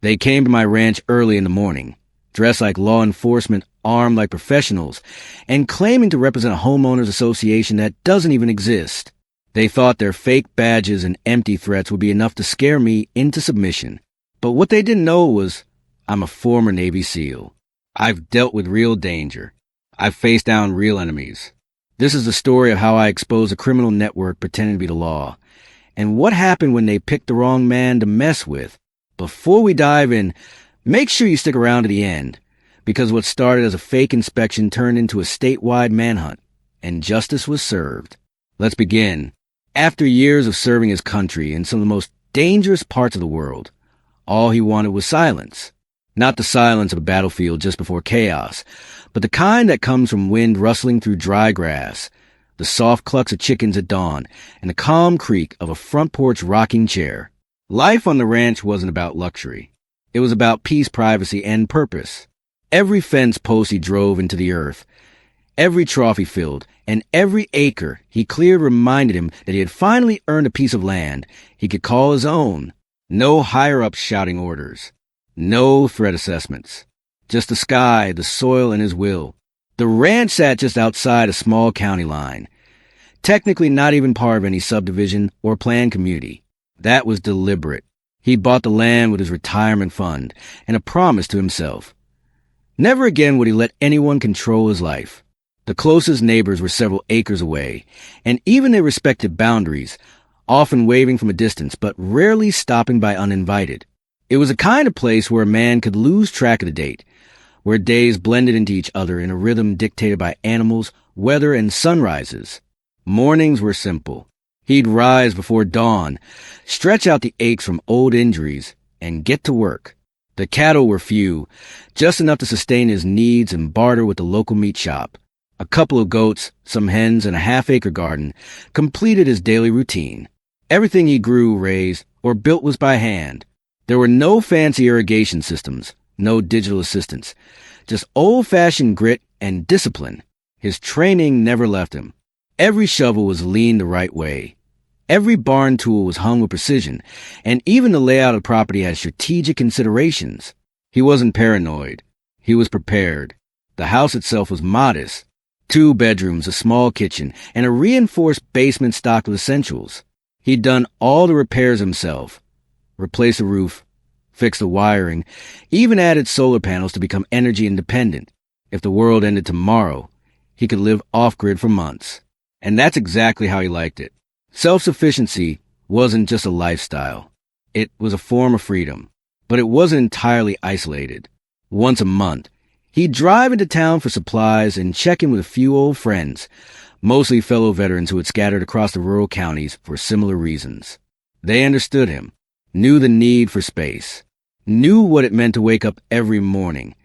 They came to my ranch early in the morning, dressed like law enforcement, armed like professionals, and claiming to represent a homeowners association that doesn't even exist. They thought their fake badges and empty threats would be enough to scare me into submission. But what they didn't know was I'm a former Navy SEAL. I've dealt with real danger. I've faced down real enemies. This is the story of how I exposed a criminal network pretending to be the law, and what happened when they picked the wrong man to mess with. Before we dive in, make sure you stick around to the end, because what started as a fake inspection turned into a statewide manhunt, and justice was served. Let's begin. After years of serving his country in some of the most dangerous parts of the world, all he wanted was silence. Not the silence of a battlefield just before chaos, but the kind that comes from wind rustling through dry grass, the soft clucks of chickens at dawn, and the calm creak of a front porch rocking chair. Life on the ranch wasn't about luxury. It was about peace, privacy, and purpose. Every fence post he drove into the earth, every trough he filled, and every acre he cleared reminded him that he had finally earned a piece of land he could call his own. No higher-ups shouting orders. No threat assessments. Just the sky, the soil, and his will. The ranch sat just outside a small county line. Technically not even part of any subdivision or planned community. That was deliberate. He bought the land with his retirement fund and a promise to himself. Never again would he let anyone control his life. The closest neighbors were several acres away, and even their respective boundaries, often waving from a distance but rarely stopping by uninvited. It was a kind of place where a man could lose track of the date, where days blended into each other in a rhythm dictated by animals, weather, and sunrises. Mornings were simple. He'd rise before dawn, stretch out the aches from old injuries, and get to work. The cattle were few, just enough to sustain his needs and barter with the local meat shop. A couple of goats, some hens, and a half-acre garden completed his daily routine. Everything he grew, raised, or built was by hand. There were no fancy irrigation systems, no digital assistants, just old-fashioned grit and discipline. His training never left him. Every shovel was leaned the right way. Every barn tool was hung with precision, and even the layout of the property had strategic considerations. He wasn't paranoid. He was prepared. The house itself was modest. 2 bedrooms, a small kitchen, and a reinforced basement stocked with essentials. He'd done all the repairs himself. Replaced the roof, fixed the wiring, even added solar panels to become energy independent. If the world ended tomorrow, he could live off-grid for months. And that's exactly how he liked it. Self-sufficiency wasn't just a lifestyle. It was a form of freedom. But it wasn't entirely isolated. Once a month, he'd drive into town for supplies and check in with a few old friends, mostly fellow veterans who had scattered across the rural counties for similar reasons. They understood him, knew the need for space, knew what it meant to wake up every morning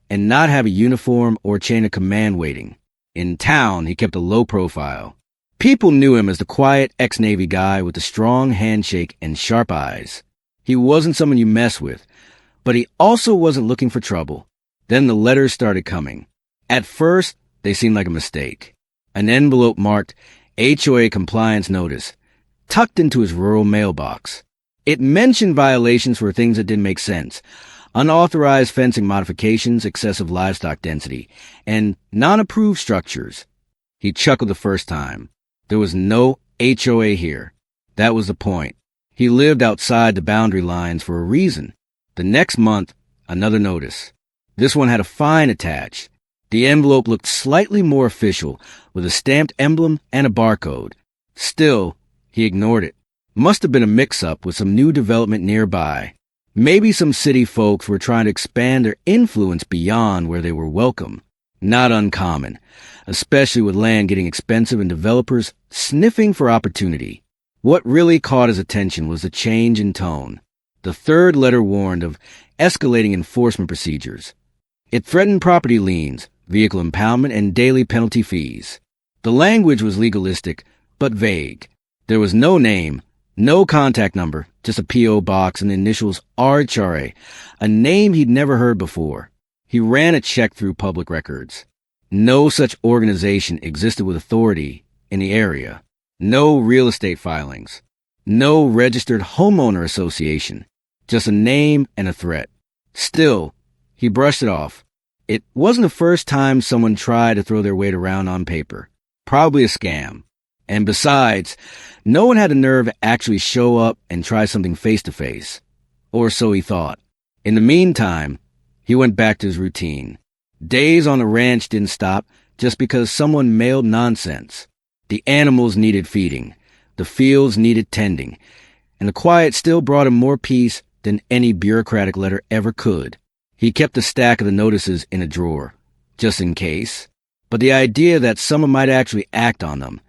and not have a uniform or chain of command waiting. In town, he kept a low profile. People knew him as the quiet ex-Navy guy with the strong handshake and sharp eyes. He wasn't someone you mess with, but he also wasn't looking for trouble. Then the letters started coming. At first, they seemed like a mistake. An envelope marked HOA compliance notice, tucked into his rural mailbox. It mentioned violations for things that didn't make sense. Unauthorized fencing modifications, excessive livestock density, and non-approved structures. He chuckled the first time. There was no HOA here. That was the point. He lived outside the boundary lines for a reason. The next month, another notice. This one had a fine attached. The envelope looked slightly more official, with a stamped emblem and a barcode. Still, he ignored it. Must have been a mix-up with some new development nearby. Maybe some city folks were trying to expand their influence beyond where they were welcome. Not uncommon, especially with land getting expensive and developers sniffing for opportunity. What really caught his attention was the change in tone. The third letter warned of escalating enforcement procedures. It threatened property liens, vehicle impoundment, and daily penalty fees. The language was legalistic, but vague. There was no name, no contact number, just a P.O. box and the initials RHRA, a name he'd never heard before. He ran a check through public records. No such organization existed with authority in the area. No real estate filings. No registered homeowner association. Just a name and a threat. Still, he brushed it off. It wasn't the first time someone tried to throw their weight around on paper. Probably a scam. And besides, no one had the nerve to actually show up and try something face-to-face. Or so he thought. In the meantime, he went back to his routine. Days on the ranch didn't stop just because someone mailed nonsense. The animals needed feeding. The fields needed tending. And the quiet still brought him more peace than any bureaucratic letter ever could. He kept a stack of the notices in a drawer, just in case. But the idea that someone might actually act on them,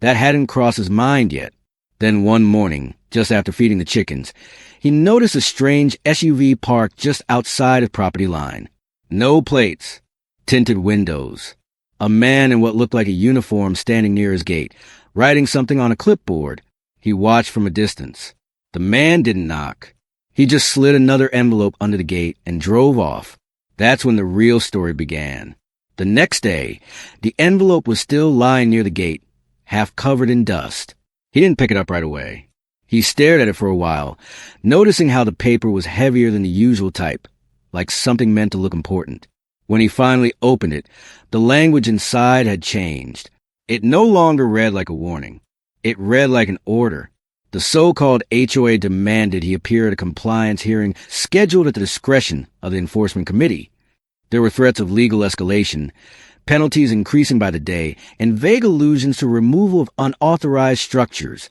that hadn't crossed his mind yet. Then one morning, just after feeding the chickens, he noticed a strange SUV parked just outside his property line. No plates, tinted windows. A man in what looked like a uniform standing near his gate, writing something on a clipboard. He watched from a distance. The man didn't knock. He just slid another envelope under the gate and drove off. That's when the real story began. The next day, the envelope was still lying near the gate, half covered in dust. He didn't pick it up right away. He stared at it for a while, noticing how the paper was heavier than the usual type, like something meant to look important. When he finally opened it, the language inside had changed. It no longer read like a warning. It read like an order. The so-called HOA demanded he appear at a compliance hearing scheduled at the discretion of the enforcement committee. There were threats of legal escalation, penalties increasing by the day, and vague allusions to removal of unauthorized structures.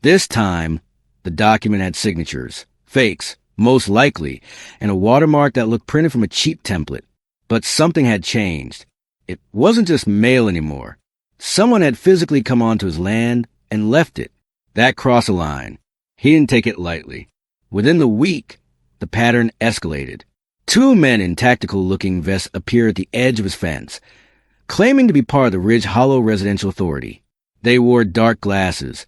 This time, the document had signatures, fakes, most likely, and a watermark that looked printed from a cheap template. But something had changed. It wasn't just mail anymore. Someone had physically come onto his land and left it. That crossed a line. He didn't take it lightly. Within the week, the pattern escalated. 2 men in tactical-looking vests appeared at the edge of his fence, claiming to be part of the Ridge Hollow Residential Authority. They wore dark glasses,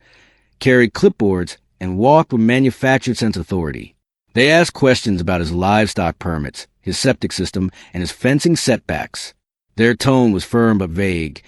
carried clipboards, and walked with manufactured sense of authority. They asked questions about his livestock permits, his septic system, and his fencing setbacks. Their tone was firm but vague,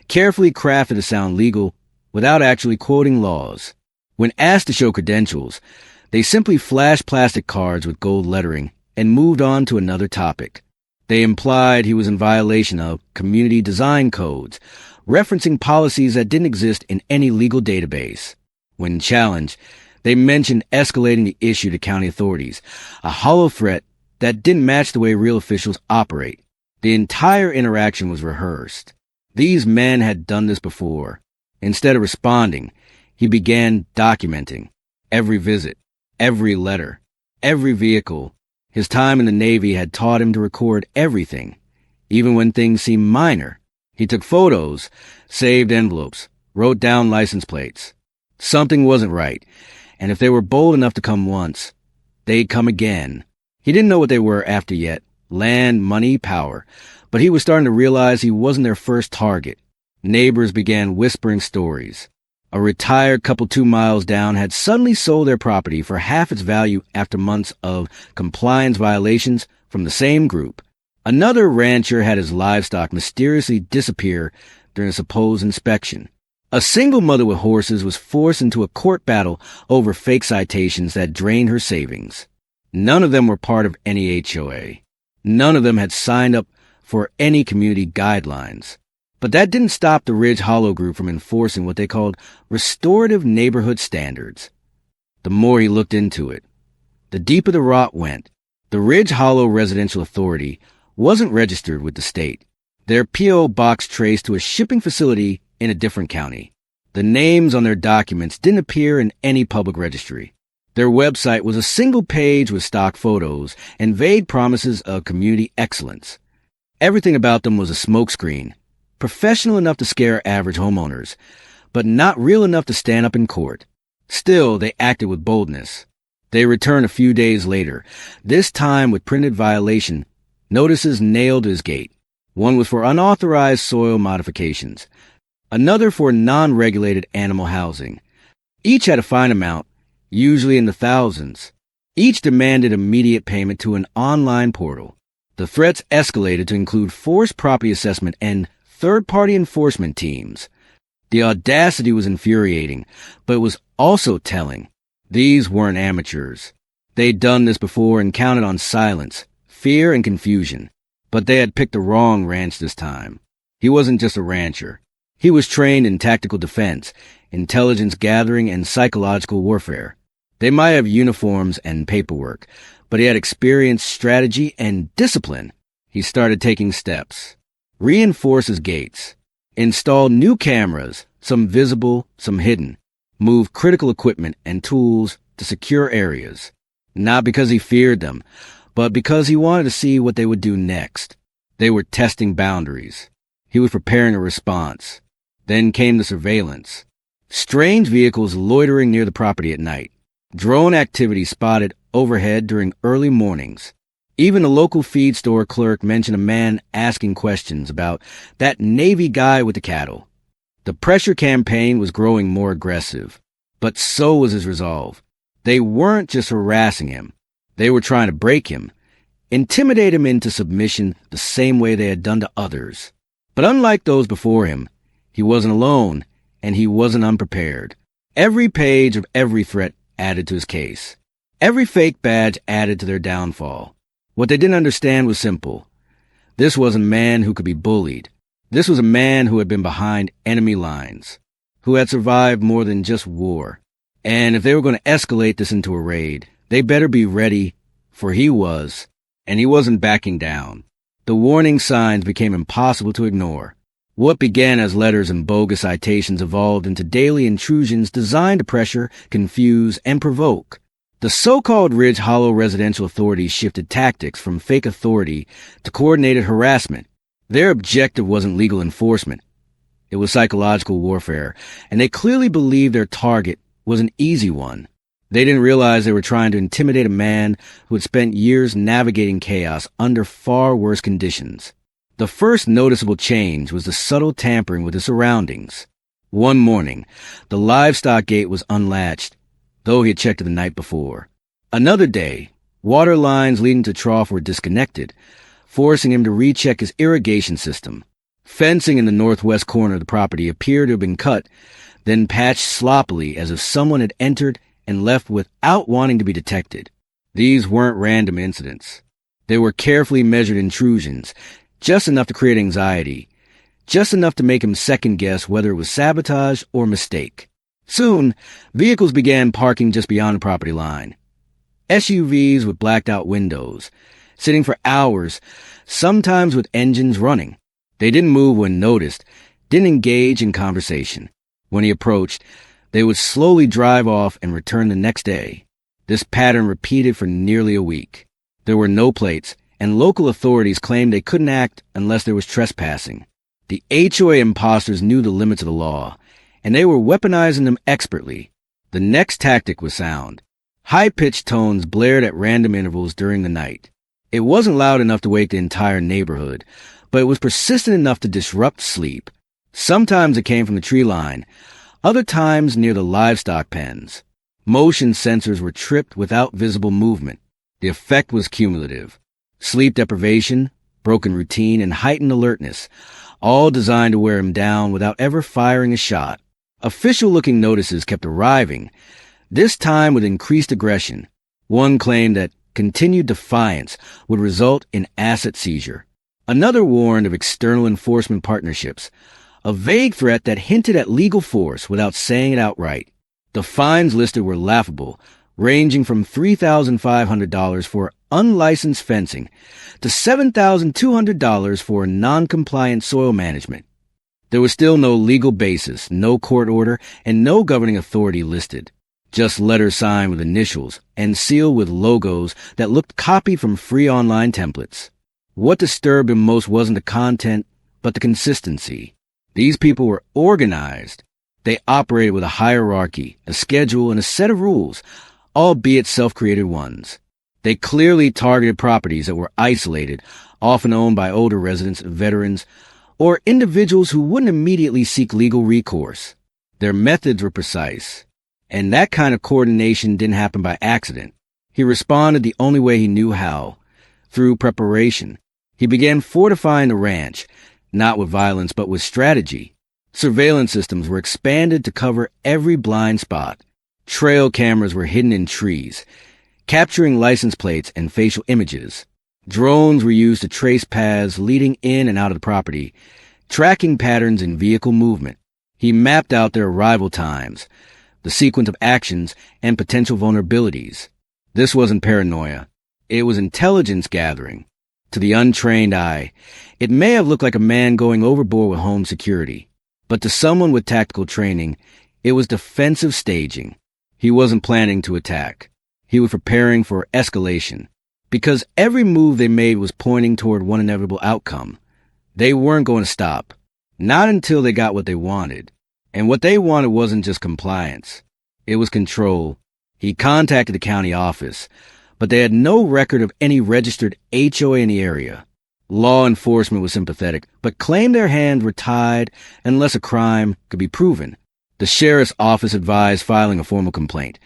carefully crafted to sound legal without actually quoting laws. When asked to show credentials, they simply flashed plastic cards with gold lettering and moved on to another topic. They implied he was in violation of community design codes, referencing policies that didn't exist in any legal database. When challenged, they mentioned escalating the issue to county authorities, a hollow threat that didn't match the way real officials operate. The entire interaction was rehearsed. These men had done this before. Instead of responding, he began documenting every visit, every letter, every vehicle. His time in the Navy had taught him to record everything, even when things seemed minor. He took photos, saved envelopes, wrote down license plates. Something wasn't right, and if they were bold enough to come once, they'd come again. He didn't know what they were after yet, land, money, power, but he was starting to realize he wasn't their first target. Neighbors began whispering stories. A retired couple 2 miles down had suddenly sold their property for half its value after months of compliance violations from the same group. Another rancher had his livestock mysteriously disappear during a supposed inspection. A single mother with horses was forced into a court battle over fake citations that drained her savings. None of them were part of any HOA. None of them had signed up for any community guidelines. But that didn't stop the Ridge Hollow group from enforcing what they called restorative neighborhood standards. The more he looked into it, the deeper the rot went. The Ridge Hollow Residential Authority wasn't registered with the state. Their P.O. box traced to a shipping facility in a different county. The names on their documents didn't appear in any public registry. Their website was a single page with stock photos and vague promises of community excellence. Everything about them was a smokescreen, professional enough to scare average homeowners, but not real enough to stand up in court. Still, they acted with boldness. They returned a few days later, this time with printed violation notices nailed to his gate. One was for unauthorized soil modifications, another for non-regulated animal housing. Each had a fine amount, usually in the thousands. Each demanded immediate payment to an online portal. The threats escalated to include forced property assessment and third-party enforcement teams. The audacity was infuriating, but it was also telling. These weren't amateurs. They'd done this before and counted on silence, fear, and confusion. But they had picked the wrong ranch this time. He wasn't just a rancher. He was trained in tactical defense, intelligence gathering, and psychological warfare. They might have uniforms and paperwork, but he had experience, strategy, and discipline. He started taking steps. Reinforce his gates. Install new cameras, some visible, some hidden. Move critical equipment and tools to secure areas. Not because he feared them, but because he wanted to see what they would do next. They were testing boundaries. He was preparing a response. Then came the surveillance. Strange vehicles loitering near the property at night. Drone activity spotted overhead during early mornings. Even a local feed store clerk mentioned a man asking questions about that Navy guy with the cattle. The pressure campaign was growing more aggressive, but so was his resolve. They weren't just harassing him. They were trying to break him, intimidate him into submission the same way they had done to others. But unlike those before him, he wasn't alone, and he wasn't unprepared. Every page of every threat added to his case. Every fake badge added to their downfall. What they didn't understand was simple. This wasn't a man who could be bullied. This was a man who had been behind enemy lines, who had survived more than just war. And if they were going to escalate this into a raid, they better be ready, for he was, and he wasn't backing down. The warning signs became impossible to ignore. What began as letters and bogus citations evolved into daily intrusions designed to pressure, confuse, and provoke. The so-called Ridge Hollow residential authorities shifted tactics from fake authority to coordinated harassment. Their objective wasn't legal enforcement. It was psychological warfare, and they clearly believed their target was an easy one. They didn't realize they were trying to intimidate a man who had spent years navigating chaos under far worse conditions. The first noticeable change was the subtle tampering with his surroundings. One morning, the livestock gate was unlatched, though he had checked it the night before. Another day, water lines leading to trough were disconnected, forcing him to recheck his irrigation system. Fencing in the northwest corner of the property appeared to have been cut, then patched sloppily as if someone had entered and left without wanting to be detected. These weren't random incidents. They were carefully measured intrusions, just enough to create anxiety, just enough to make him second-guess whether it was sabotage or mistake. Soon, vehicles began parking just beyond the property line. SUVs with blacked-out windows, sitting for hours, sometimes with engines running. They didn't move when noticed, didn't engage in conversation. When he approached, they would slowly drive off and return the next day. This pattern repeated for nearly a week. There were no plates, and local authorities claimed they couldn't act unless there was trespassing. The HOA imposters knew the limits of the law, and they were weaponizing them expertly. The next tactic was sound. High-pitched tones blared at random intervals during the night. It wasn't loud enough to wake the entire neighborhood, but it was persistent enough to disrupt sleep. Sometimes it came from the tree line, other times near the livestock pens. Motion sensors were tripped without visible movement. The effect was cumulative. Sleep deprivation, broken routine, and heightened alertness, all designed to wear him down without ever firing a shot. Official-looking notices kept arriving, this time with increased aggression. One claimed that continued defiance would result in asset seizure. Another warned of external enforcement partnerships, a vague threat that hinted at legal force without saying it outright. The fines listed were laughable, ranging from $3,500 for unlicensed fencing to $7,200 for non-compliant soil management. There was still no legal basis, no court order, and no governing authority listed. Just letters signed with initials and sealed with logos that looked copied from free online templates. What disturbed him most wasn't the content, but the consistency. These people were organized. They operated with a hierarchy, a schedule, and a set of rules, albeit self-created ones. They clearly targeted properties that were isolated, often owned by older residents, veterans, or individuals who wouldn't immediately seek legal recourse. Their methods were precise, and that kind of coordination didn't happen by accident. He responded the only way he knew how, through preparation. He began fortifying the ranch, not with violence but with strategy. Surveillance systems were expanded to cover every blind spot. Trail cameras were hidden in trees. capturing license plates and facial images. Drones were used to trace paths leading in and out of the property, tracking patterns in vehicle movement. He mapped out their arrival times, the sequence of actions, and potential vulnerabilities. This wasn't paranoia. It was intelligence gathering. To the untrained eye, it may have looked like a man going overboard with home security. But to someone with tactical training, it was defensive staging. He wasn't planning to attack. He was preparing for escalation. Because every move they made was pointing toward one inevitable outcome. They weren't going to stop. Not until they got what they wanted. And what they wanted wasn't just compliance. It was control. He contacted the county office, but they had no record of any registered HOA in the area. Law enforcement was sympathetic, but claimed their hands were tied unless a crime could be proven. The sheriff's office advised filing a formal complaint,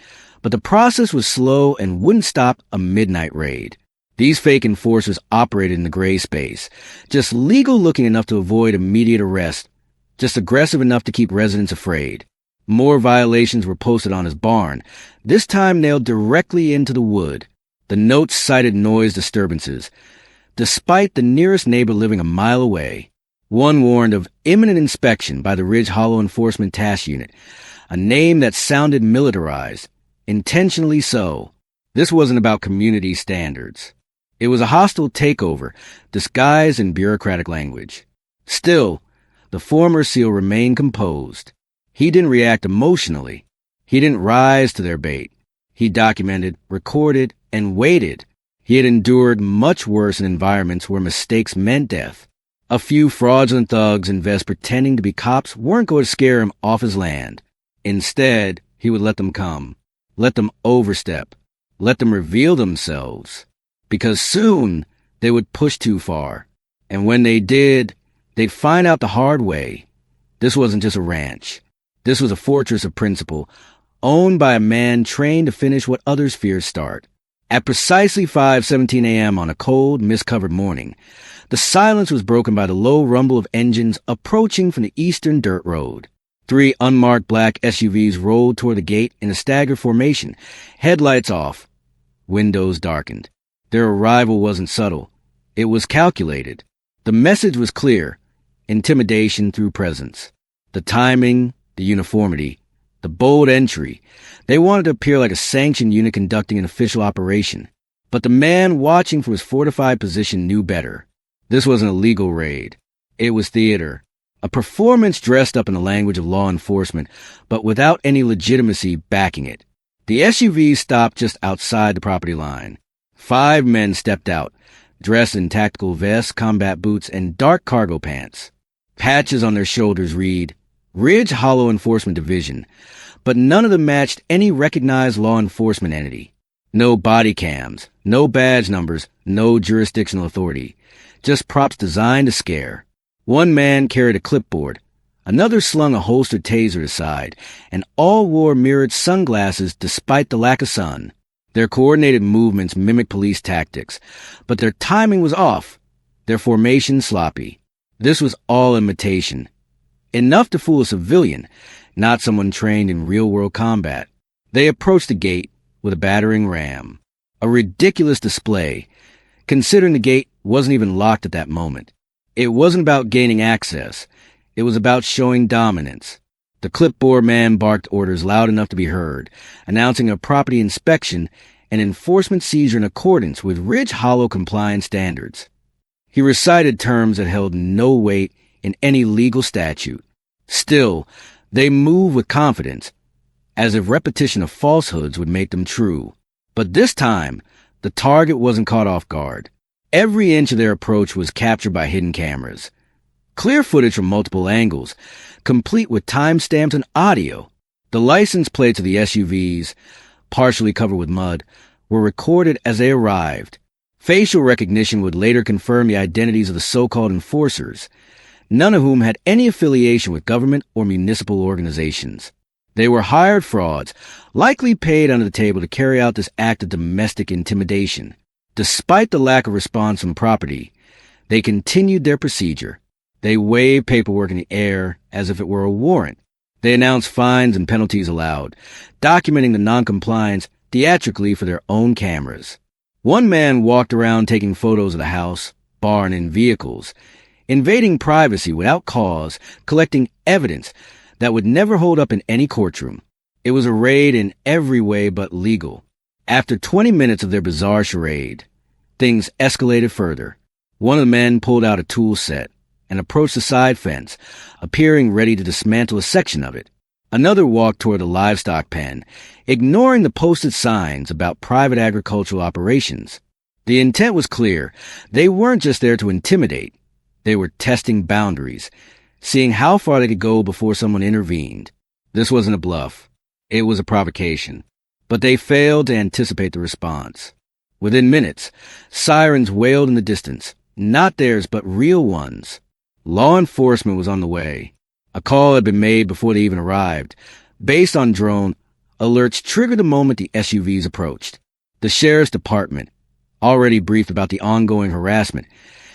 but the process was slow and wouldn't stop a midnight raid. These fake enforcers operated in the gray space, just legal-looking enough to avoid immediate arrest, just aggressive enough to keep residents afraid. More violations were posted on his barn, this time nailed directly into the wood. The notes cited noise disturbances, despite the nearest neighbor living a mile away. One warned of imminent inspection by the Ridge Hollow Enforcement Task Unit, a name that sounded militarized, intentionally so. This wasn't about community standards. It was a hostile takeover, disguised in bureaucratic language. Still, the former SEAL remained composed. He didn't react emotionally. He didn't rise to their bait. He documented, recorded, and waited. He had endured much worse in environments where mistakes meant death. A few fraudulent thugs in vests pretending to be cops weren't going to scare him off his land. Instead, he would let them come, let them overstep, let them reveal themselves. Because soon, they would push too far. And when they did, they'd find out the hard way. This wasn't just a ranch. This was a fortress of principle, owned by a man trained to finish what others fear start. At precisely 5:17 a.m. on a cold, mist-covered morning, the silence was broken by the low rumble of engines approaching from the eastern dirt road. 3 unmarked black SUVs rolled toward the gate in a staggered formation, headlights off, windows darkened. Their arrival wasn't subtle. It was calculated. The message was clear. Intimidation through presence. The timing, the uniformity, the bold entry. They wanted to appear like a sanctioned unit conducting an official operation. But the man watching from his fortified position knew better. This wasn't a legal raid. It was theater. A performance dressed up in the language of law enforcement, but without any legitimacy backing it. The SUVs stopped just outside the property line. 5 men stepped out, dressed in tactical vests, combat boots, and dark cargo pants. Patches on their shoulders read, Ridge Hollow Enforcement Division, but none of them matched any recognized law enforcement entity. No body cams, no badge numbers, no jurisdictional authority. Just props designed to scare. One man carried a clipboard. Another slung a holstered taser aside, and all wore mirrored sunglasses despite the lack of sun. Their coordinated movements mimicked police tactics, but their timing was off, their formation sloppy. This was all imitation. Enough to fool a civilian, not someone trained in real-world combat. They approached the gate with a battering ram. A ridiculous display, considering the gate wasn't even locked at that moment. It wasn't about gaining access. It was about showing dominance. The clipboard man barked orders loud enough to be heard, announcing a property inspection and enforcement seizure in accordance with Ridge Hollow compliance standards. He recited terms that held no weight in any legal statute. Still, they moved with confidence, as if repetition of falsehoods would make them true. But this time, the target wasn't caught off guard. Every inch of their approach was captured by hidden cameras. Clear footage from multiple angles, complete with timestamps and audio. The license plates of the SUVs, partially covered with mud, were recorded as they arrived. Facial recognition would later confirm the identities of the so-called enforcers, none of whom had any affiliation with government or municipal organizations. They were hired frauds, likely paid under the table to carry out this act of domestic intimidation. Despite the lack of response from property, they continued their procedure. They waved paperwork in the air as if it were a warrant. They announced fines and penalties aloud, documenting the noncompliance theatrically for their own cameras. One man walked around taking photos of the house, barn, and vehicles, invading privacy without cause, collecting evidence that would never hold up in any courtroom. It was a raid in every way but legal. After 20 minutes of their bizarre charade, things escalated further. One of the men pulled out a tool set and approached the side fence, appearing ready to dismantle a section of it. Another walked toward the livestock pen, ignoring the posted signs about private agricultural operations. The intent was clear. They weren't just there to intimidate. They were testing boundaries, seeing how far they could go before someone intervened. This wasn't a bluff. It was a provocation. But they failed to anticipate the response. Within minutes, sirens wailed in the distance, not theirs but real ones. Law enforcement was on the way. A call had been made before they even arrived. Based on drone, alerts triggered the moment the SUVs approached. The sheriff's department, already briefed about the ongoing harassment,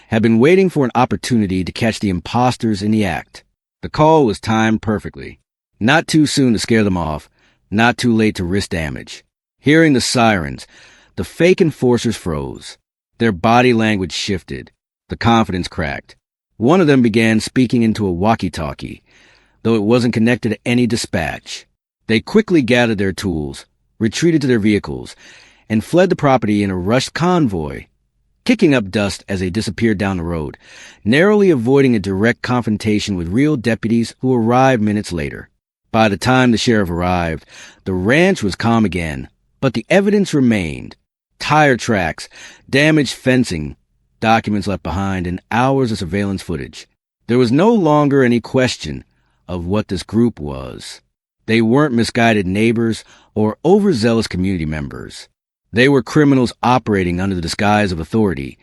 had been waiting for an opportunity to catch the imposters in the act. The call was timed perfectly. Not too soon to scare them off, not too late to risk damage. Hearing the sirens, the fake enforcers froze. Their body language shifted. The confidence cracked. One of them began speaking into a walkie-talkie, though it wasn't connected to any dispatch. They quickly gathered their tools, retreated to their vehicles, and fled the property in a rushed convoy, kicking up dust as they disappeared down the road, narrowly avoiding a direct confrontation with real deputies who arrived minutes later. By the time the sheriff arrived, the ranch was calm again, but the evidence remained. Tire tracks, damaged fencing, documents left behind, and hours of surveillance footage. There was no longer any question of what this group was. They weren't misguided neighbors or overzealous community members. They were criminals operating under the disguise of authority,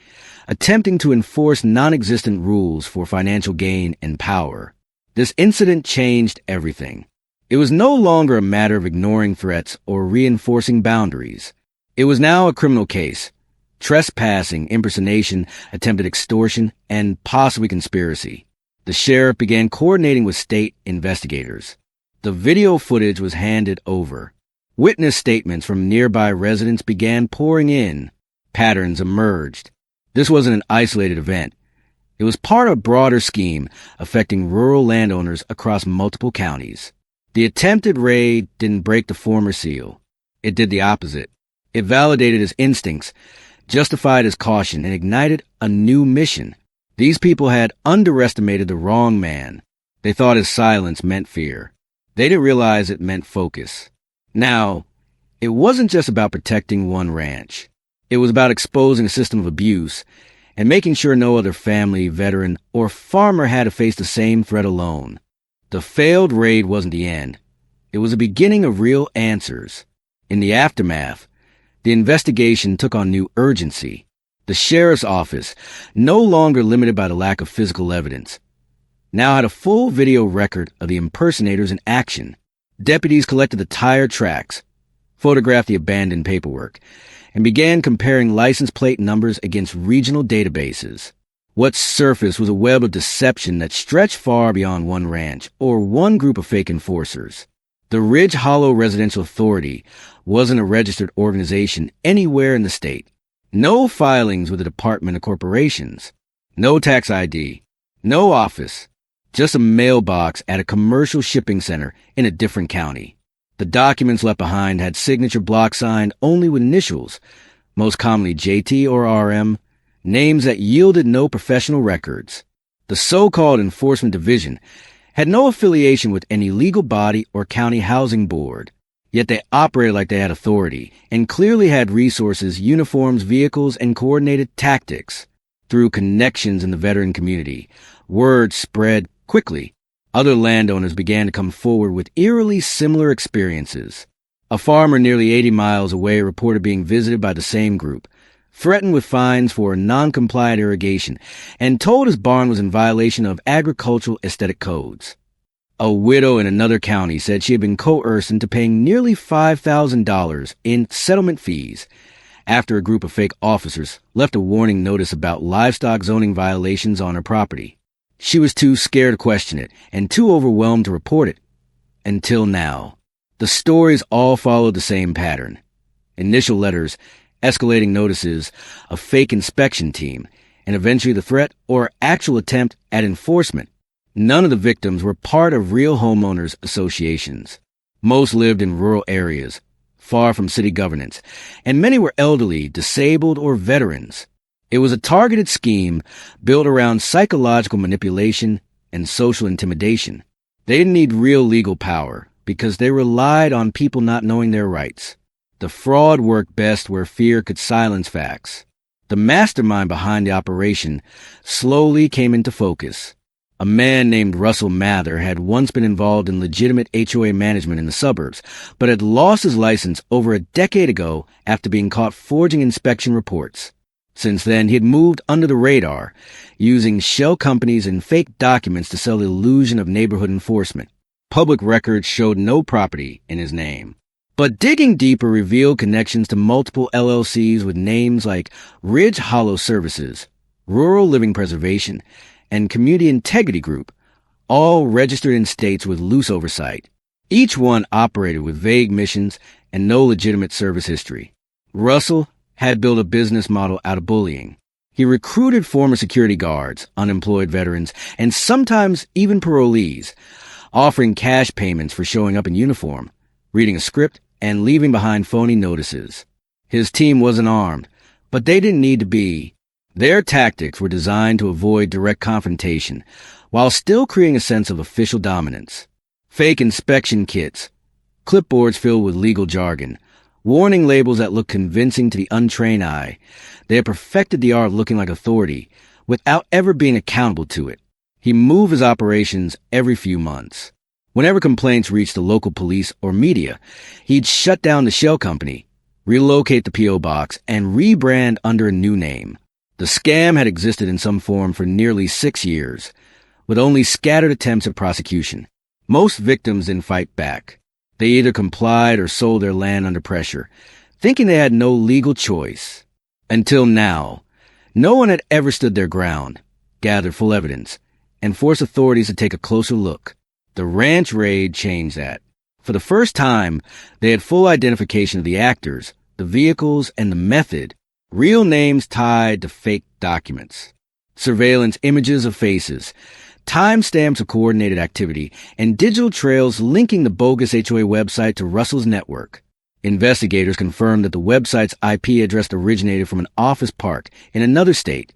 attempting to enforce non-existent rules for financial gain and power. This incident changed everything. It was no longer a matter of ignoring threats or reinforcing boundaries. It was now a criminal case: trespassing, impersonation, attempted extortion, and possibly conspiracy. The sheriff began coordinating with state investigators. The video footage was handed over. Witness statements from nearby residents began pouring in. Patterns emerged. This wasn't an isolated event. It was part of a broader scheme affecting rural landowners across multiple counties. The attempted raid didn't break the former seal. It did the opposite. It validated his instincts, justified his caution, and ignited a new mission. These people had underestimated the wrong man. They thought his silence meant fear. They didn't realize it meant focus. Now, it wasn't just about protecting one ranch. It was about exposing a system of abuse and making sure no other family, veteran, or farmer had to face the same threat alone. The failed raid wasn't the end. It was the beginning of real answers. In the aftermath, the investigation took on new urgency. The sheriff's office, no longer limited by the lack of physical evidence, now had a full video record of the impersonators in action. Deputies collected the tire tracks, photographed the abandoned paperwork, and began comparing license plate numbers against regional databases. What surfaced was a web of deception that stretched far beyond one ranch or one group of fake enforcers. The Ridge Hollow Residential Authority wasn't a registered organization anywhere in the state. No filings with the Department of Corporations. No tax ID. No office. Just a mailbox at a commercial shipping center in a different county. The documents left behind had signature blocks signed only with initials, most commonly JT or RM, names that yielded no professional records. The so-called Enforcement Division had no affiliation with any legal body or county housing board, yet they operated like they had authority and clearly had resources, uniforms, vehicles, and coordinated tactics. Through connections in the veteran community, word spread quickly. Other landowners began to come forward with eerily similar experiences. A farmer nearly 80 miles away reported being visited by the same group, threatened with fines for non-compliant irrigation, and told his barn was in violation of agricultural aesthetic codes. A widow in another county said she had been coerced into paying nearly $5,000 in settlement fees after a group of fake officers left a warning notice about livestock zoning violations on her property. She was too scared to question it and too overwhelmed to report it. Until now. The stories all followed the same pattern. Initial letters, escalating notices, a fake inspection team, and eventually the threat or actual attempt at enforcement. None of the victims were part of real homeowners associations. Most lived in rural areas, far from city governance, and many were elderly, disabled, or veterans. It was a targeted scheme built around psychological manipulation and social intimidation. They didn't need real legal power because they relied on people not knowing their rights. The fraud worked best where fear could silence facts. The mastermind behind the operation slowly came into focus. A man named Russell Mather had once been involved in legitimate HOA management in the suburbs, but had lost his license over a decade ago after being caught forging inspection reports. Since then, he had moved under the radar, using shell companies and fake documents to sell the illusion of neighborhood enforcement. Public records showed no property in his name. But digging deeper revealed connections to multiple LLCs with names like Ridge Hollow Services, Rural Living Preservation, and Community Integrity Group, all registered in states with loose oversight. Each one operated with vague missions and no legitimate service history. Russell had built a business model out of bullying. He recruited former security guards, unemployed veterans, and sometimes even parolees, offering cash payments for showing up in uniform, reading a script, and leaving behind phony notices. His team wasn't armed, but they didn't need to be. Their tactics were designed to avoid direct confrontation, while still creating a sense of official dominance. Fake inspection kits, clipboards filled with legal jargon, warning labels that looked convincing to the untrained eye. They had perfected the art of looking like authority, without ever being accountable to it. He moved his operations every few months. Whenever complaints reached the local police or media, he'd shut down the shell company, relocate the P.O. box, and rebrand under a new name. The scam had existed in some form for nearly 6 years, with only scattered attempts at prosecution. Most victims didn't fight back. They either complied or sold their land under pressure, thinking they had no legal choice. Until now, no one had ever stood their ground, gathered full evidence, and forced authorities to take a closer look. The ranch raid changed that. For the first time, they had full identification of the actors, the vehicles, and the method. Real names tied to fake documents. Surveillance images of faces, timestamps of coordinated activity, and digital trails linking the bogus HOA website to Russell's network. Investigators confirmed that the website's IP address originated from an office park in another state,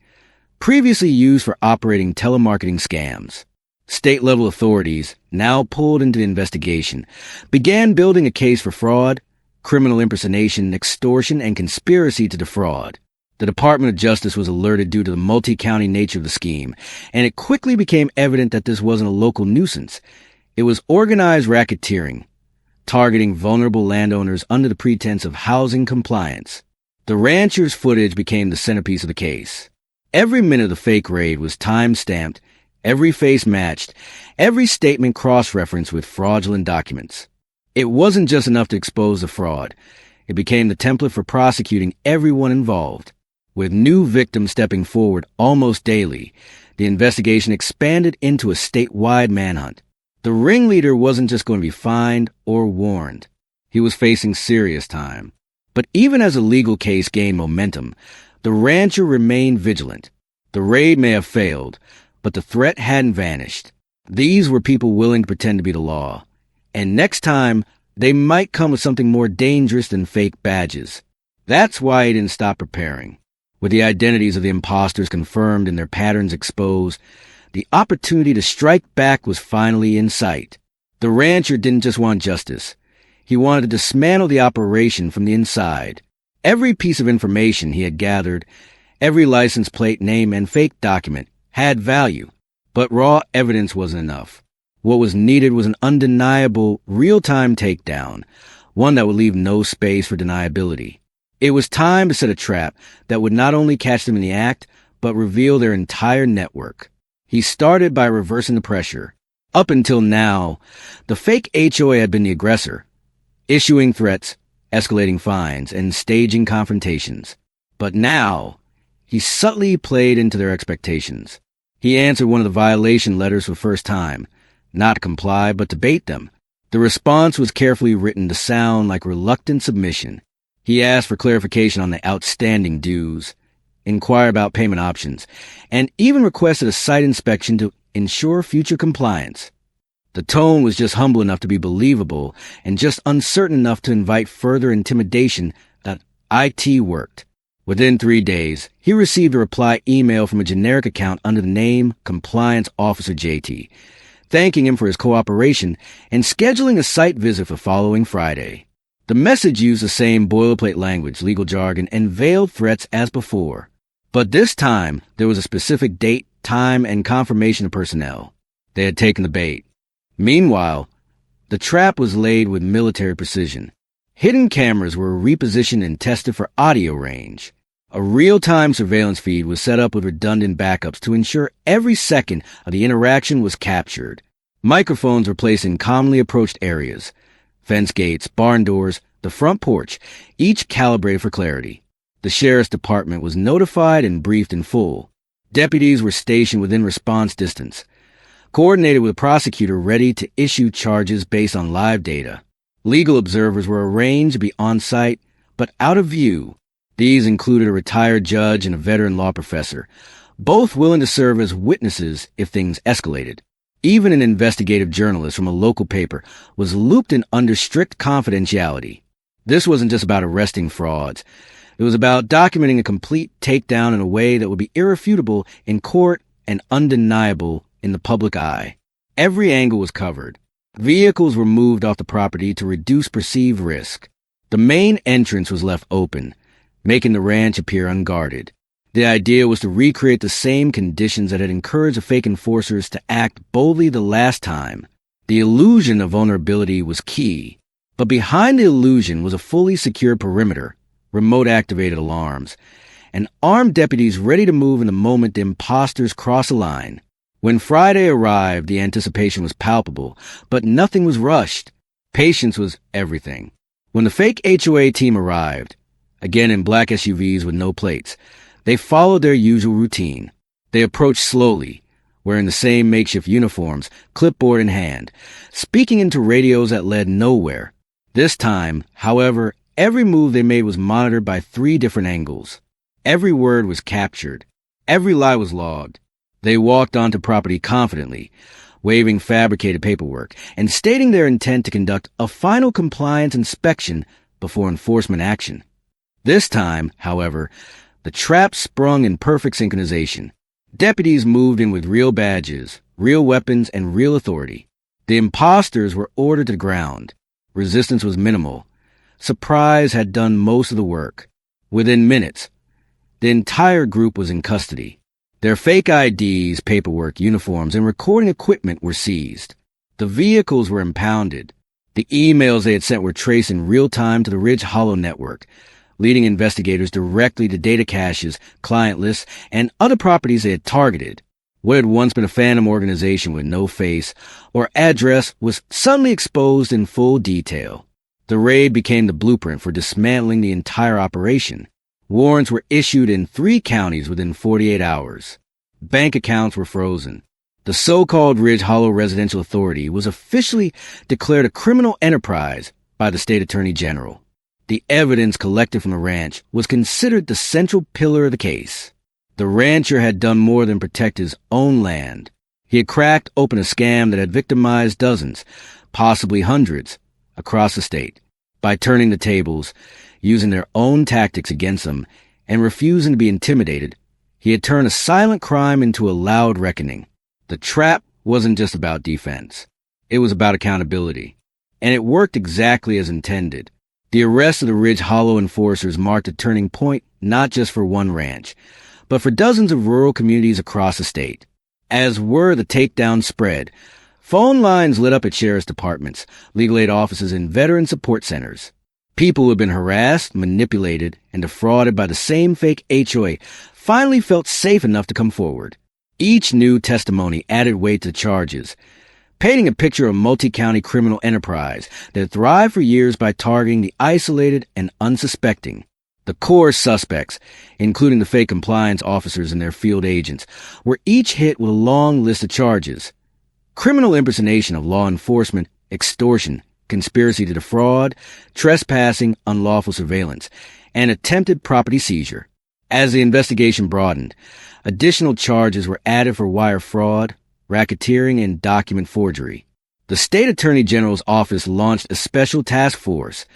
previously used for operating telemarketing scams. State-level authorities, now pulled into the investigation, began building a case for fraud, criminal impersonation, extortion, and conspiracy to defraud. The Department of Justice was alerted due to the multi-county nature of the scheme, and it quickly became evident that this wasn't a local nuisance. It was organized racketeering, targeting vulnerable landowners under the pretense of housing compliance. The rancher's footage became the centerpiece of the case. Every minute of the fake raid was time-stamped, every face matched, every statement cross-referenced with fraudulent documents. It wasn't just enough to expose the fraud. It became the template for prosecuting everyone involved. With new victims stepping forward almost daily, the investigation expanded into a statewide manhunt. The ringleader wasn't just going to be fined or warned. He was facing serious time. But even as the legal case gained momentum, the rancher remained vigilant. The raid may have failed, but the threat hadn't vanished. These were people willing to pretend to be the law. And next time, they might come with something more dangerous than fake badges. That's why he didn't stop preparing. With the identities of the imposters confirmed and their patterns exposed, the opportunity to strike back was finally in sight. The rancher didn't just want justice. He wanted to dismantle the operation from the inside. Every piece of information he had gathered, every license plate, name, and fake document had value. But raw evidence wasn't enough. What was needed was an undeniable, real-time takedown, one that would leave no space for deniability. It was time to set a trap that would not only catch them in the act, but reveal their entire network. He started by reversing the pressure. Up until now, the fake HOA had been the aggressor, issuing threats, escalating fines, and staging confrontations. But now, he subtly played into their expectations. He answered one of the violation letters for the first time, not to comply, but to bait them. The response was carefully written to sound like reluctant submission. He asked for clarification on the outstanding dues, inquired about payment options, and even requested a site inspection to ensure future compliance. The tone was just humble enough to be believable and just uncertain enough to invite further intimidation that IT worked. Within 3 days, he received a reply email from a generic account under the name Compliance Officer JT, thanking him for his cooperation and scheduling a site visit for following Friday. The message used the same boilerplate language, legal jargon, and veiled threats as before. But this time, there was a specific date, time, and confirmation of personnel. They had taken the bait. Meanwhile, the trap was laid with military precision. Hidden cameras were repositioned and tested for audio range. A real-time surveillance feed was set up with redundant backups to ensure every second of the interaction was captured. Microphones were placed in commonly approached areas. Fence gates, barn doors, the front porch, each calibrated for clarity. The sheriff's department was notified and briefed in full. Deputies were stationed within response distance, coordinated with a prosecutor ready to issue charges based on live data. Legal observers were arranged to be on site, but out of view. These included a retired judge and a veteran law professor, both willing to serve as witnesses if things escalated. Even an investigative journalist from a local paper was looped in under strict confidentiality. This wasn't just about arresting frauds. It was about documenting a complete takedown in a way that would be irrefutable in court and undeniable in the public eye. Every angle was covered. Vehicles were moved off the property to reduce perceived risk. The main entrance was left open, making the ranch appear unguarded. The idea was to recreate the same conditions that had encouraged the fake enforcers to act boldly the last time. The illusion of vulnerability was key, but behind the illusion was a fully secured perimeter, remote-activated alarms, and armed deputies ready to move in the moment the imposters cross a line. When Friday arrived, the anticipation was palpable, but nothing was rushed. Patience was everything. When the fake HOA team arrived, again in black SUVs with no plates, they followed their usual routine. They approached slowly, wearing the same makeshift uniforms, clipboard in hand, speaking into radios that led nowhere. This time, however, every move they made was monitored by 3 different angles. Every word was captured. Every lie was logged. They walked onto property confidently, waving fabricated paperwork, and stating their intent to conduct a final compliance inspection before enforcement action. This time, however, the trap sprung in perfect synchronization. Deputies moved in with real badges, real weapons, and real authority. The imposters were ordered to the ground. Resistance was minimal. Surprise had done most of the work. Within minutes, the entire group was in custody. Their fake IDs, paperwork, uniforms, and recording equipment were seized. The vehicles were impounded. The emails they had sent were traced in real time to the Ridge Hollow network, leading investigators directly to data caches, client lists, and other properties they had targeted. What had once been a phantom organization with no face or address was suddenly exposed in full detail. The raid became the blueprint for dismantling the entire operation. Warrants were issued in 3 counties within 48 hours. Bank accounts were frozen. The so-called Ridge Hollow Residential Authority was officially declared a criminal enterprise by the state attorney general. The evidence collected from the ranch was considered the central pillar of the case. The rancher had done more than protect his own land. He had cracked open a scam that had victimized dozens, possibly hundreds, across the state. By turning the tables, using their own tactics against them, and refusing to be intimidated, he had turned a silent crime into a loud reckoning. The trap wasn't just about defense. It was about accountability. And it worked exactly as intended. The arrest of the Ridge Hollow enforcers marked a turning point not just for one ranch, but for dozens of rural communities across the state. As word the takedown spread, phone lines lit up at sheriff's departments, legal aid offices, and veteran support centers. People who had been harassed, manipulated, and defrauded by the same fake HOA finally felt safe enough to come forward. Each new testimony added weight to the charges, painting a picture of a multi-county criminal enterprise that thrived for years by targeting the isolated and unsuspecting. The core suspects, including the fake compliance officers and their field agents, were each hit with a long list of charges: criminal impersonation of law enforcement, extortion, conspiracy to defraud, trespassing, unlawful surveillance, and attempted property seizure. As the investigation broadened, additional charges were added for wire fraud, racketeering, and document forgery. The state attorney general's office launched a special task force,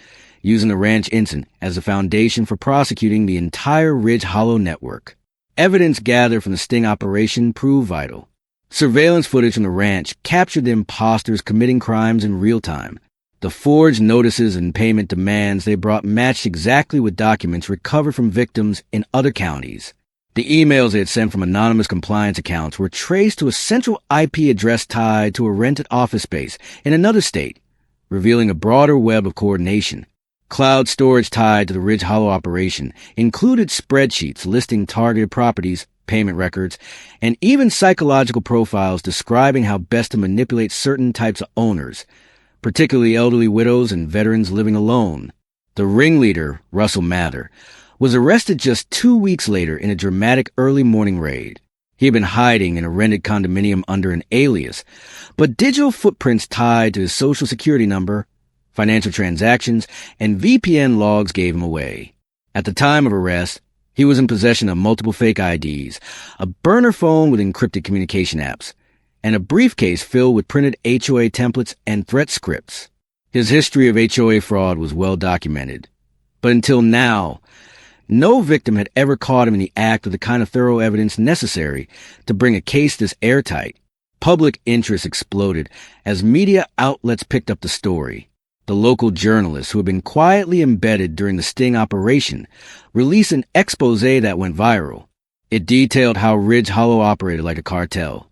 using the ranch incident as the foundation for prosecuting the entire Ridge Hollow network. Evidence gathered from the sting operation proved vital. Surveillance footage from the ranch captured the imposters committing crimes in real time. The forged notices and payment demands they brought matched exactly with documents recovered from victims in other counties. The emails they had sent from anonymous compliance accounts were traced to a central IP address tied to a rented office space in another state, revealing a broader web of coordination. Cloud storage tied to the Ridge Hollow operation included spreadsheets listing targeted properties, payment records, and even psychological profiles describing how best to manipulate certain types of owners, particularly elderly widows and veterans living alone. The ringleader, Russell Mather, was arrested just 2 weeks later in a dramatic early morning raid. He had been hiding in a rented condominium under an alias, but digital footprints tied to his social security number, financial transactions, and VPN logs gave him away. At the time of arrest, he was in possession of multiple fake IDs, a burner phone with encrypted communication apps, and a briefcase filled with printed HOA templates and threat scripts. His history of HOA fraud was well documented. But until now, no victim had ever caught him in the act of the kind of thorough evidence necessary to bring a case this airtight. Public interest exploded as media outlets picked up the story. The local journalists, who had been quietly embedded during the sting operation, released an expose that went viral. It detailed how Ridge Hollow operated like a cartel,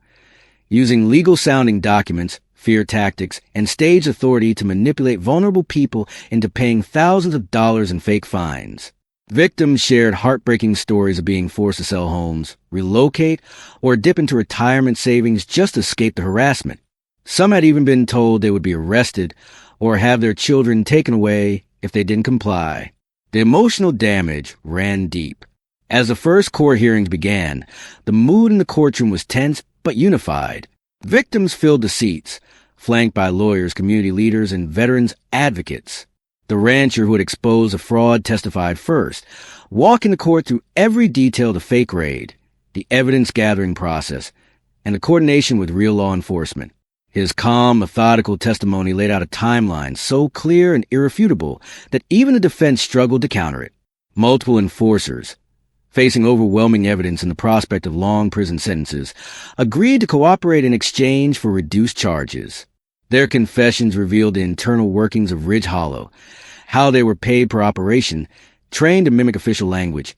using legal-sounding documents, fear tactics, and stage authority to manipulate vulnerable people into paying thousands of dollars in fake fines. Victims shared heartbreaking stories of being forced to sell homes, relocate, or dip into retirement savings just to escape the harassment. Some had even been told they would be arrested or have their children taken away if they didn't comply. The emotional damage ran deep. As the first court hearings began, the mood in the courtroom was tense but unified. Victims filled the seats, flanked by lawyers, community leaders, and veterans advocates. The rancher who had exposed the fraud testified first, walking the court through every detail of the fake raid, the evidence-gathering process, and the coordination with real law enforcement. His calm, methodical testimony laid out a timeline so clear and irrefutable that even the defense struggled to counter it. Multiple enforcers, facing overwhelming evidence and the prospect of long prison sentences, agreed to cooperate in exchange for reduced charges. Their confessions revealed the internal workings of Ridge Hollow, how they were paid per operation, trained to mimic official language,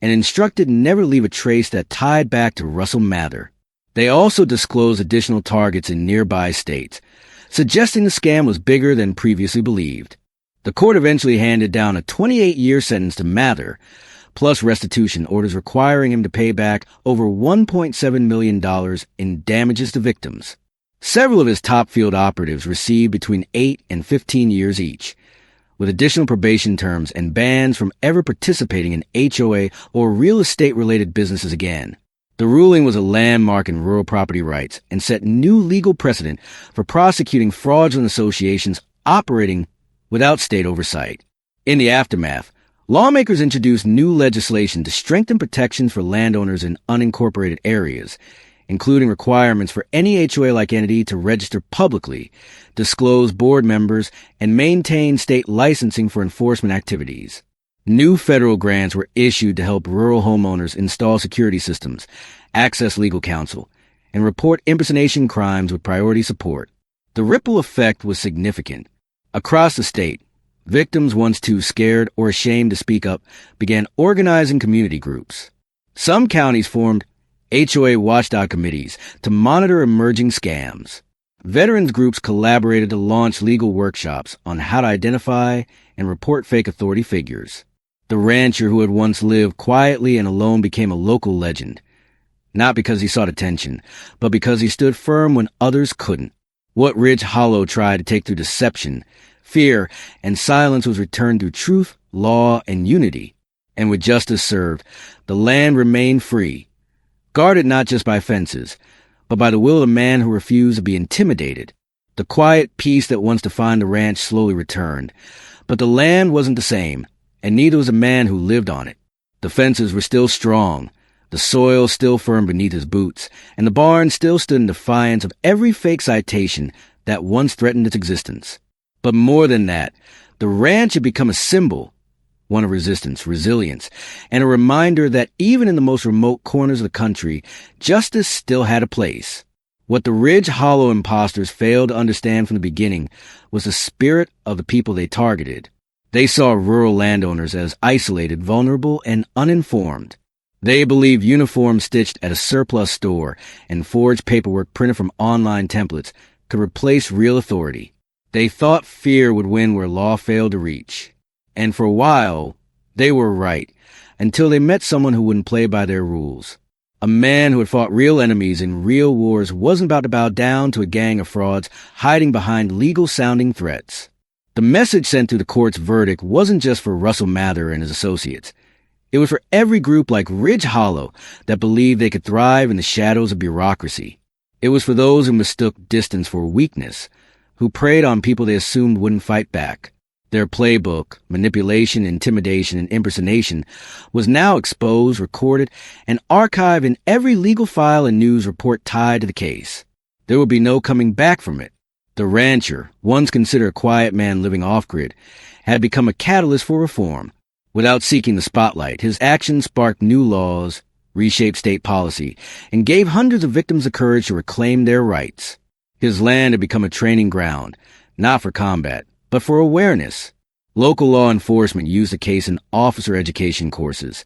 and instructed never to leave a trace that tied back to Russell Mather. They also disclosed additional targets in nearby states, suggesting the scam was bigger than previously believed. The court eventually handed down a 28-year sentence to Mather, plus restitution orders requiring him to pay back over $1.7 million in damages to victims. Several of his top field operatives received between 8 and 15 years each, with additional probation terms and bans from ever participating in HOA or real estate-related businesses again. The ruling was a landmark in rural property rights and set new legal precedent for prosecuting fraudulent associations operating without state oversight. In the aftermath, lawmakers introduced new legislation to strengthen protections for landowners in unincorporated areas, including requirements for any HOA-like entity to register publicly, disclose board members, and maintain state licensing for enforcement activities. New federal grants were issued to help rural homeowners install security systems, access legal counsel, and report impersonation crimes with priority support. The ripple effect was significant. Across the state, victims once too scared or ashamed to speak up began organizing community groups. Some counties formed HOA watchdog committees to monitor emerging scams. Veterans groups collaborated to launch legal workshops on how to identify and report fake authority figures. The rancher who had once lived quietly and alone became a local legend, not because he sought attention, but because he stood firm when others couldn't. What Ridge Hollow tried to take through deception, fear, and silence was returned through truth, law, and unity. And with justice served, the land remained free, guarded not just by fences, but by the will of a man who refused to be intimidated. The quiet peace that once defined the ranch slowly returned. But the land wasn't the same, and neither was the man who lived on it. The fences were still strong, the soil still firm beneath his boots, and the barn still stood in defiance of every fake citation that once threatened its existence. But more than that, the ranch had become a symbol, one of resistance, resilience, and a reminder that even in the most remote corners of the country, justice still had a place. What the Ridge Hollow imposters failed to understand from the beginning was the spirit of the people they targeted. They saw rural landowners as isolated, vulnerable, and uninformed. They believed uniforms stitched at a surplus store and forged paperwork printed from online templates could replace real authority. They thought fear would win where law failed to reach. And for a while, they were right, until they met someone who wouldn't play by their rules. A man who had fought real enemies in real wars wasn't about to bow down to a gang of frauds hiding behind legal-sounding threats. The message sent through the court's verdict wasn't just for Russell Mather and his associates. It was for every group like Ridge Hollow that believed they could thrive in the shadows of bureaucracy. It was for those who mistook distance for weakness, who preyed on people they assumed wouldn't fight back. Their playbook, manipulation, intimidation, and impersonation, was now exposed, recorded, and archived in every legal file and news report tied to the case. There would be no coming back from it. The rancher, once considered a quiet man living off-grid, had become a catalyst for reform. Without seeking the spotlight, his actions sparked new laws, reshaped state policy, and gave hundreds of victims the courage to reclaim their rights. His land had become a training ground, not for combat, but for awareness. Local law enforcement used the case in officer education courses,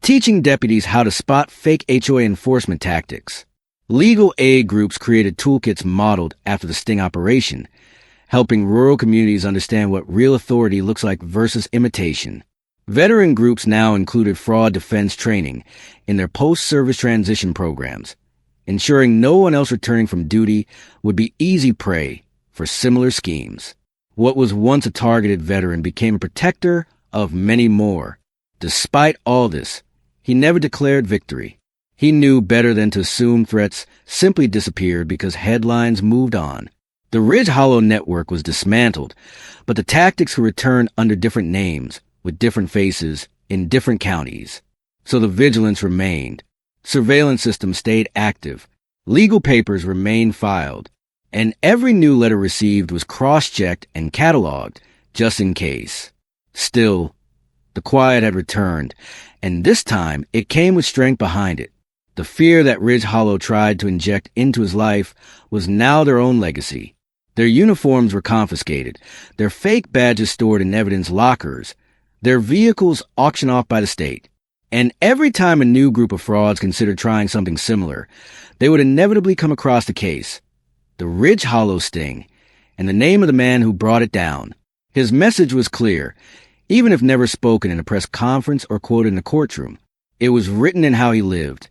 teaching deputies how to spot fake HOA enforcement tactics. Legal aid groups created toolkits modeled after the sting operation, helping rural communities understand what real authority looks like versus imitation. Veteran groups now included fraud defense training in their post-service transition programs, ensuring no one else returning from duty would be easy prey for similar schemes. What was once a targeted veteran became a protector of many more. Despite all this, he never declared victory. He knew better than to assume threats simply disappeared because headlines moved on. The Ridge Hollow network was dismantled, but the tactics could return under different names, with different faces, in different counties. So the vigilance remained. Surveillance systems stayed active. Legal papers remained filed. And every new letter received was cross-checked and cataloged, just in case. Still, the quiet had returned, and this time it came with strength behind it. The fear that Ridge Hollow tried to inject into his life was now their own legacy. Their uniforms were confiscated, their fake badges stored in evidence lockers, their vehicles auctioned off by the state. And every time a new group of frauds considered trying something similar, they would inevitably come across the case, the Ridge Hollow sting, and the name of the man who brought it down. His message was clear, even if never spoken in a press conference or quoted in a courtroom. It was written in how he lived.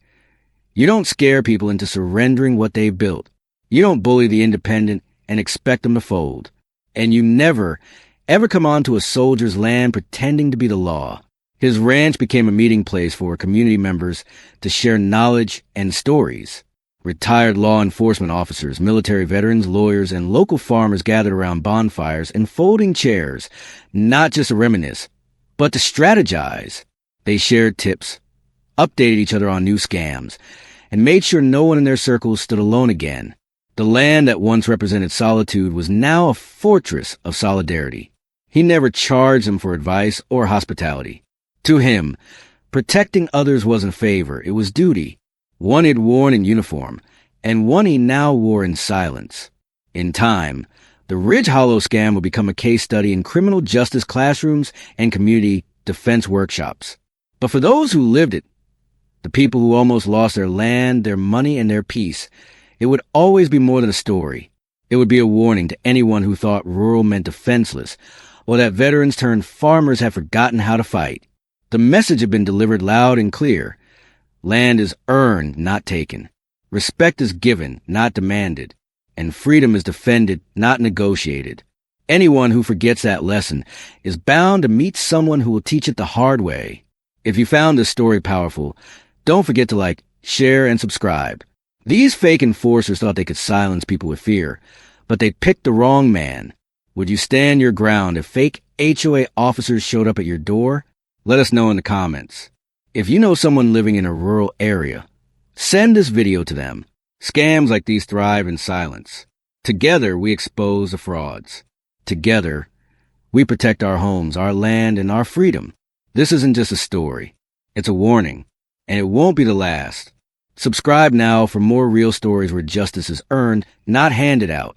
You don't scare people into surrendering what they've built. You don't bully the independent and expect them to fold. And you never, ever come onto a soldier's land pretending to be the law. His ranch became a meeting place for community members to share knowledge and stories. Retired law enforcement officers, military veterans, lawyers, and local farmers gathered around bonfires and folding chairs, not just to reminisce, but to strategize. They shared tips, updated each other on new scams, and made sure no one in their circles stood alone again. The land that once represented solitude was now a fortress of solidarity. He never charged them for advice or hospitality. To him, protecting others wasn't favor, it was duty. One he'd worn in uniform, and one he now wore in silence. In time, the Ridge Hollow scam would become a case study in criminal justice classrooms and community defense workshops. But for those who lived it, the people who almost lost their land, their money, and their peace, it would always be more than a story. It would be a warning to anyone who thought rural meant defenseless, or that veterans turned farmers had forgotten how to fight. The message had been delivered loud and clear. Land is earned, not taken. Respect is given, not demanded. And freedom is defended, not negotiated. Anyone who forgets that lesson is bound to meet someone who will teach it the hard way. If you found this story powerful, don't forget to share, and subscribe. These fake enforcers thought they could silence people with fear, But they picked the wrong man. Would you stand your ground if fake HOA officers showed up at your door? Let us know in the comments. If you know someone living in a rural area, send this video to them. Scams like these thrive in silence. Together, we expose the frauds. Together, we protect our homes, our land, and our freedom. This isn't just a story. It's a warning, and it won't be the last. Subscribe now for more real stories where justice is earned, not handed out.